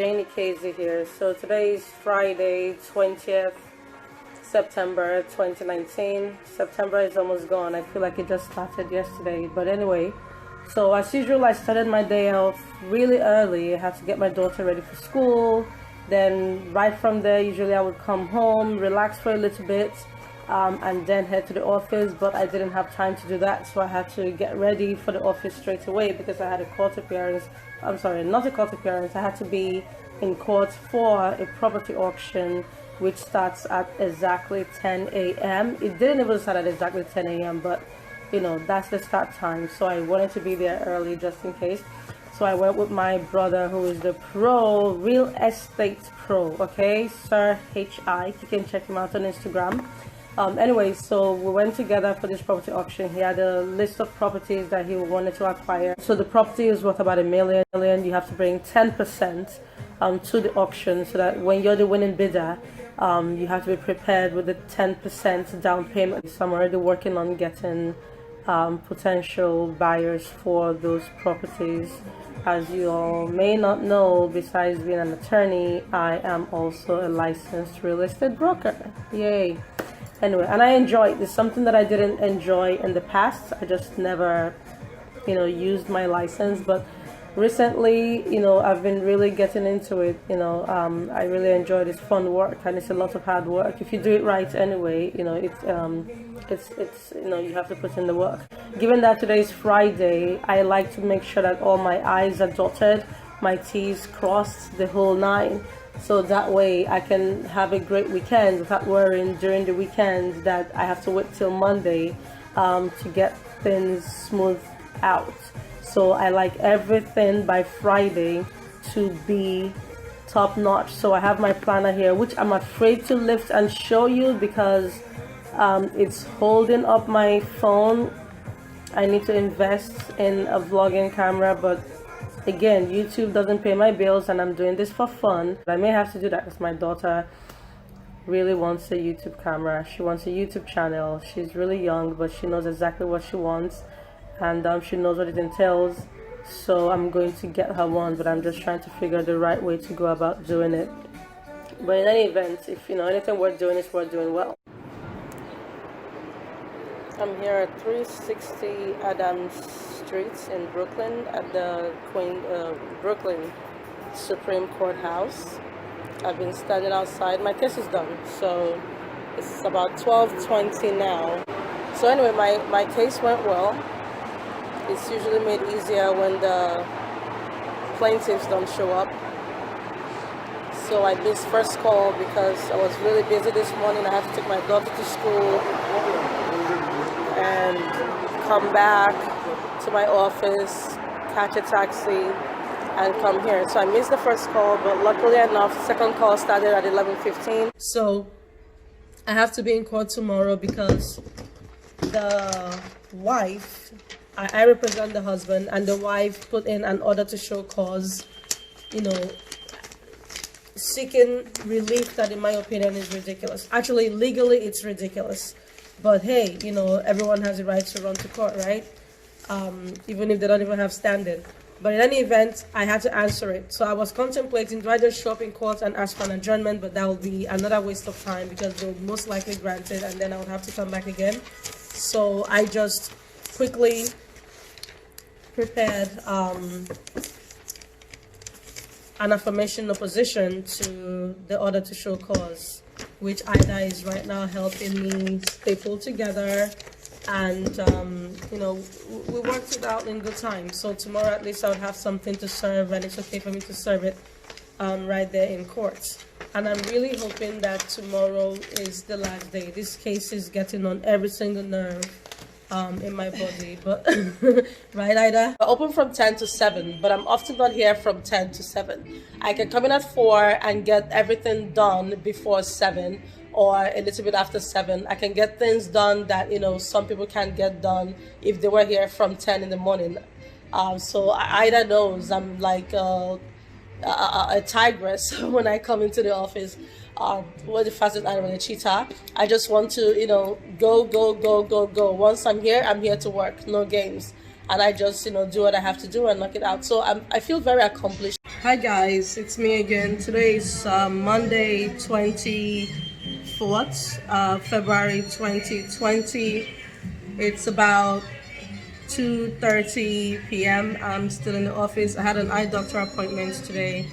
Janie Casey here. So today is Friday, 20th September 2019. September is almost gone. I feel like it just started yesterday. But anyway, so as usual, I started my day off really early. I had to get my daughter ready for school. Then right from there, usually I would come home, relax for a little bit, and then head to the office. But I didn't have time to do that, so I had to get ready for the office straight away because I had a court appearance. I'm sorry, not a court appearance. I had to be in court for a property auction which starts at exactly 10 a.m. It didn't even start at exactly 10 a.m. but you know, that's the start time, so I wanted to be there early just in case. So I went with my brother, who is the real estate pro, okay, Sir HI. You can check him out on Instagram. Anyway, so we went together for this property auction. He had a list of properties that he wanted to acquire. So the property is worth about $1 million. You have to bring 10% to the auction, so that when you're the winning bidder, you have to be prepared with the 10% down payment. So I'm already working on getting potential buyers for those properties. As you all may not know, besides being an attorney, I am also a licensed real estate broker. Yay! Anyway, and I enjoy it. It's something that I didn't enjoy in the past. I just never, used my license. But recently, I've been really getting into it. I really enjoy this fun work, and it's a lot of hard work. If you do it right anyway, it's you have to put in the work. Given that today is Friday, I like to make sure that all my I's are dotted, my T's crossed, the whole nine. So that way I can have a great weekend without worrying during the weekend that I have to wait till Monday to get things smoothed out. So I like everything by Friday to be top notch. So I have my planner here, which I'm afraid to lift and show you because it's holding up my phone. I need to invest in a vlogging camera, but again, YouTube doesn't pay my bills and I'm doing this for fun. I may have to do that because my daughter really wants a YouTube camera. She wants a YouTube channel. She's really young, but she knows exactly what she wants, and she knows what it entails. So I'm going to get her one, but I'm just trying to figure the right way to go about doing it. But in any event, if anything worth doing is worth doing well. I'm here at 360 Adams Street in Brooklyn at the Brooklyn Supreme Court House. I've been standing outside. My case is done, so it's about 12:20 now. So anyway, my case went well. It's usually made easier when the plaintiffs don't show up. So I missed first call because I was really busy this morning. I had to take my daughter to school and come back to my office, catch a taxi, and come here. So I missed the first call, but luckily enough, second call started at 11:15. So I have to be in court tomorrow because the wife, I represent the husband, and the wife put in an order to show cause, seeking relief that in my opinion is ridiculous. Actually, legally it's ridiculous. But hey, everyone has a right to run to court, right? Even if they don't even have standing. But in any event, I had to answer it. So I was contemplating, do I just show up in court and ask for an adjournment? But that would be another waste of time because they'll most likely grant it and then I would have to come back again. So I just quickly prepared an affirmation opposition to the order to show cause, which Ida is right now helping me staple together, and we worked it out in good time. So tomorrow at least I would have something to serve, and it's okay for me to serve it right there in court. And I'm really hoping that tomorrow is the last day. This case is getting on every single nerve in my body, but right, Ida? I open from 10 to 7, but I'm often not here from 10 to 7. I can come in at 4 and get everything done before 7 or a little bit after 7. I can get things done that some people can't get done if they were here from 10 in the morning. So Ida knows I'm like a tigress when I come into the office. What's the fastest animal? A cheetah. I just want to, go. Once I'm here to work, no games. And I just, do what I have to do and knock it out. So I feel very accomplished. Hi guys, it's me again. Today is Monday 24th, February 2020. It's about 2:30 p.m. I'm still in the office. I had an eye doctor appointment today,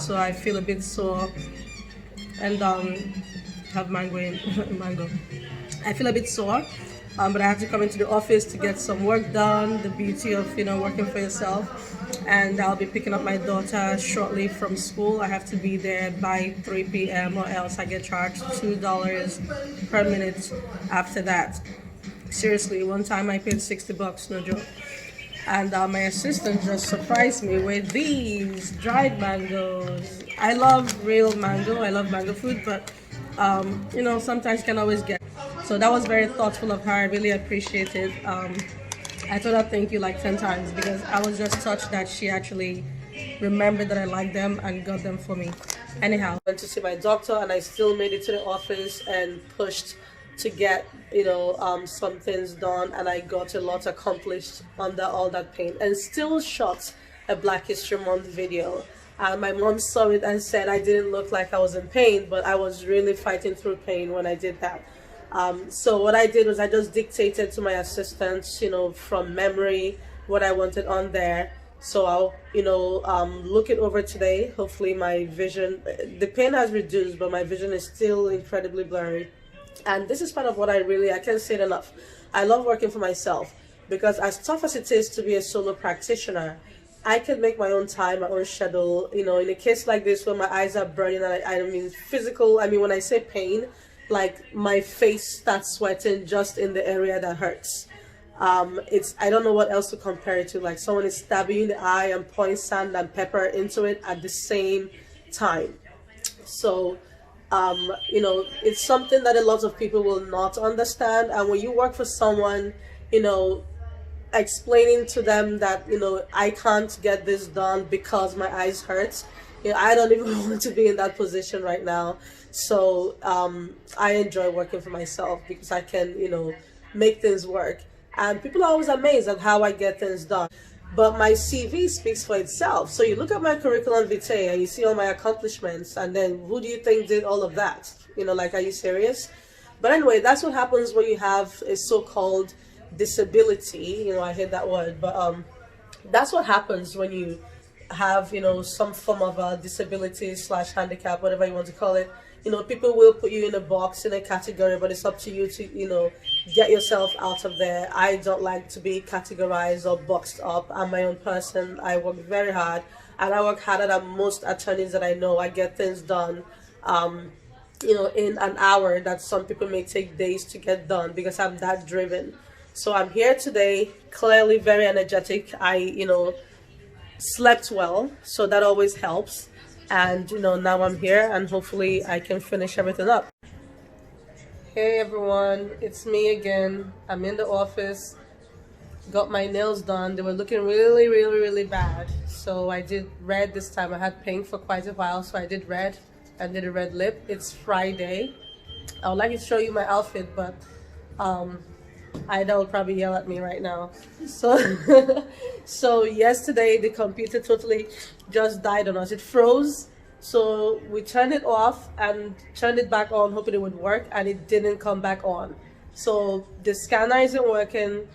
so I feel a bit sore and have mango in mango. I feel a bit sore, but I have to come into the office to get some work done. The beauty of working for yourself, and I'll be picking up my daughter shortly from school. I have to be there by 3 p.m. or else I get charged $2 per minute after that. Seriously, one time I paid $60, no joke. And my assistant just surprised me with these dried mangoes. I love real mango. I love mango food, but sometimes you can always get. So that was very thoughtful of her. I really appreciate it. I told her thank you like 10 times because I was just touched that she actually remembered that I liked them and got them for me. Anyhow, I went to see my doctor and I still made it to the office and pushed to get some things done, and I got a lot accomplished under all that pain, and still shot a Black History Month video. And my mom saw it and said I didn't look like I was in pain, but I was really fighting through pain when I did that. So what I did was I just dictated to my assistant, from memory what I wanted on there. So I'll, look it over today. Hopefully my vision, the pain has reduced, but my vision is still incredibly blurry. And this is part of what I can't say it enough. I love working for myself because as tough as it is to be a solo practitioner, I can make my own time, my own schedule. In a case like this where my eyes are burning, and I mean physical, when I say pain, like my face starts sweating just in the area that hurts. I don't know what else to compare it to. Like someone is stabbing you in the eye and pouring sand and pepper into it at the same time. So it's something that a lot of people will not understand. And when you work for someone, explaining to them that, I can't get this done because my eyes hurt, I don't even want to be in that position right now. So I enjoy working for myself because I can, make things work. And people are always amazed at how I get things done. But my CV speaks for itself. So you look at my curriculum vitae and you see all my accomplishments, and then who do you think did all of that? Are you serious? But anyway, that's what happens when you have a so-called disability. I hate that word, but that's what happens when you have, some form of a disability / handicap, whatever you want to call it. People will put you in a box, in a category, but it's up to you to, get yourself out of there. I don't like to be categorized or boxed up. I'm my own person. I work very hard, and I work harder than most attorneys that I know. I get things done, in an hour that some people may take days to get done because I'm that driven. So I'm here today, clearly very energetic. I, slept well, so that always helps. And now I'm here and hopefully I can finish everything up. Hey everyone, it's me again. I'm in the office, got my nails done. They were looking really bad, so I did red this time. I had pink for quite a while, so I did red and did a red lip. It's Friday. I would like to show you my outfit, but Ida will probably yell at me right now. So so yesterday the computer totally just died on us. It froze, so we turned it off and turned it back on hoping it would work, and it didn't come back on. So the scanner isn't working.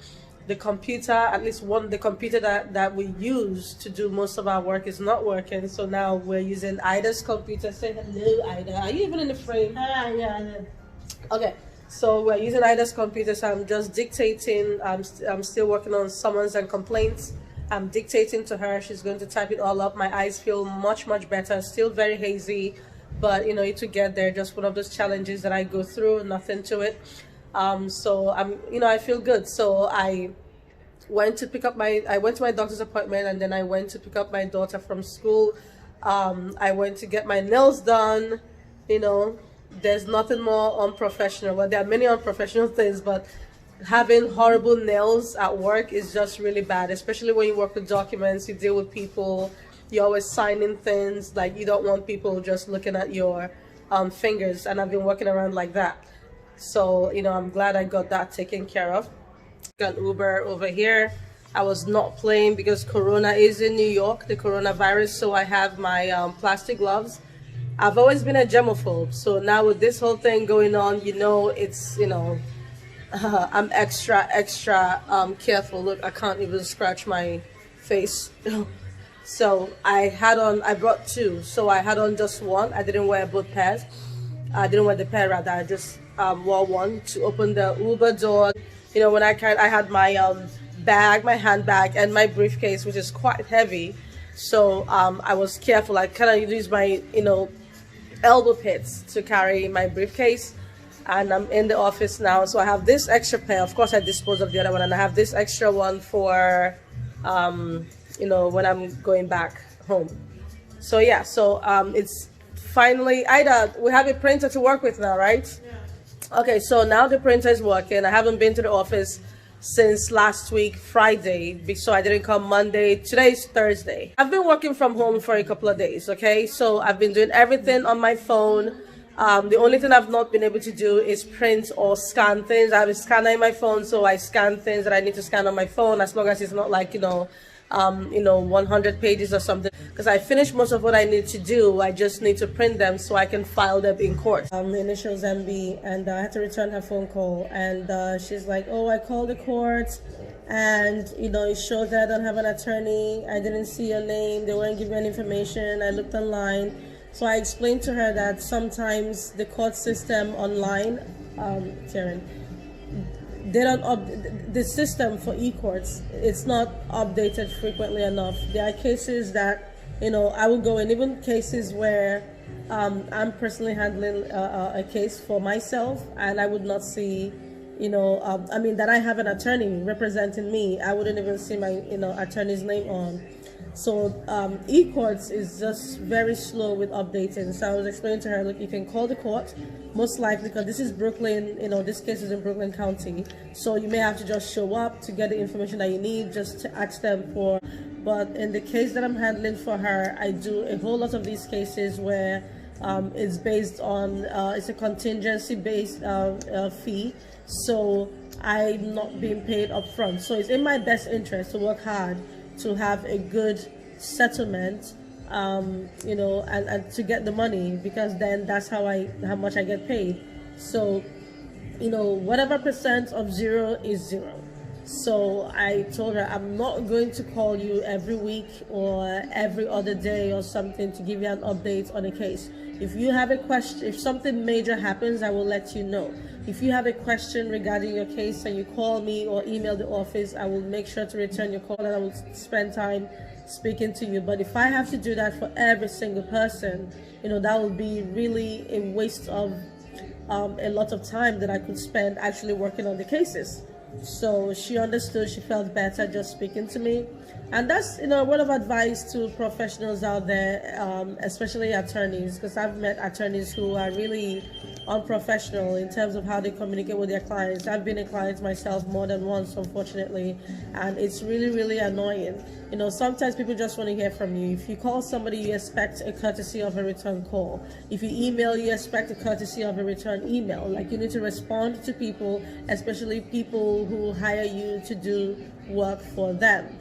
The computer, at least the computer that we use to do most of our work, is not working. So now we're using Ida's computer. Say hello, Ida. Are you even in the frame? Yeah. Okay. So we're using Ida's computer, so I'm just dictating. I'm still working on summons and complaints. I'm dictating to her. She's going to type it all up. My eyes feel much better. Still very hazy, but it to get there. Just one of those challenges that I go through. Nothing to it. So I feel good. So I went to my doctor's appointment, and then I went to pick up my daughter from school. I went to get my nails done. There's nothing more unprofessional. Well, there are many unprofessional things, but having horrible nails at work is just really bad, especially when you work with documents, you deal with people, you're always signing things. Like, you don't want people just looking at your fingers, and I've been working around like that. So I'm glad I got that taken care of. Got Uber over here. I was not playing because Corona is in New York, the coronavirus. So I have my plastic gloves. I've always been a germaphobe. So now with this whole thing going on, it's, I'm extra careful. Look, I can't even scratch my face. So I brought two. So I had on just one. I didn't wear both pairs. I didn't wear the pair, rather. I just wore one to open the Uber door. When I had my bag, my handbag, and my briefcase, which is quite heavy. So I was careful. I kind of used my, elbow pits to carry my briefcase. And I'm in the office now. So I have this extra pair. Of course, I disposed of the other one. And I have this extra one for, when I'm going back home. So yeah, so it's finally, Ida, we have a printer to work with now, right? Yeah. Okay, so now the printer is working. I haven't been to the office since last week, Friday, so I didn't come Monday. Today's Thursday. I've been working from home for a couple of days, okay? So I've been doing everything on my phone. The only thing I've not been able to do is print or scan things. I have a scanner in my phone, so I scan things that I need to scan on my phone, as long as it's not like, 100 pages or something, because I finished most of what I need to do. I just need to print them so I can file them in court. The initials MB, and I had to return her phone call, and she's like, oh, I called the court, and it shows that I don't have an attorney. I didn't see your name. They wouldn't give me any information. I looked online. So I explained to her that sometimes the court system online, Karen, they don't the system for e-courts, it's not updated frequently enough. There are cases that I will go in, even cases where I'm personally handling a case for myself, and I would not see that I have an attorney representing me. I wouldn't even see my attorney's name on. So e-courts is just very slow with updating. So I was explaining to her, look, you can call the court, most likely, because this is Brooklyn, this case is in Brooklyn County. So you may have to just show up to get the information that you need, just to ask them for. But in the case that I'm handling for her, I do a whole lot of these cases where it's based on, it's a contingency-based fee. So I'm not being paid up front. So it's in my best interest to work hard to have a good settlement, and to get the money, because then that's how much I get paid. So, whatever percent of zero is zero. So I told her, I'm not going to call you every week or every other day or something to give you an update on a case. If you have a question, if something major happens, I will let you know. If you have a question regarding your case and you call me or email the office, I will make sure to return your call, and I will spend time speaking to you. But if I have to do that for every single person, that will be really a waste of a lot of time that I could spend actually working on the cases. So she understood, she felt better just speaking to me. And that's, a word of advice to professionals out there, especially attorneys, because I've met attorneys who are really unprofessional in terms of how they communicate with their clients. I've been a client myself more than once, unfortunately, and it's really, really annoying. Sometimes people just want to hear from you. If you call somebody, you expect a courtesy of a return call. If you email, you expect a courtesy of a return email. Like, you need to respond to people, especially people who hire you to do work for them.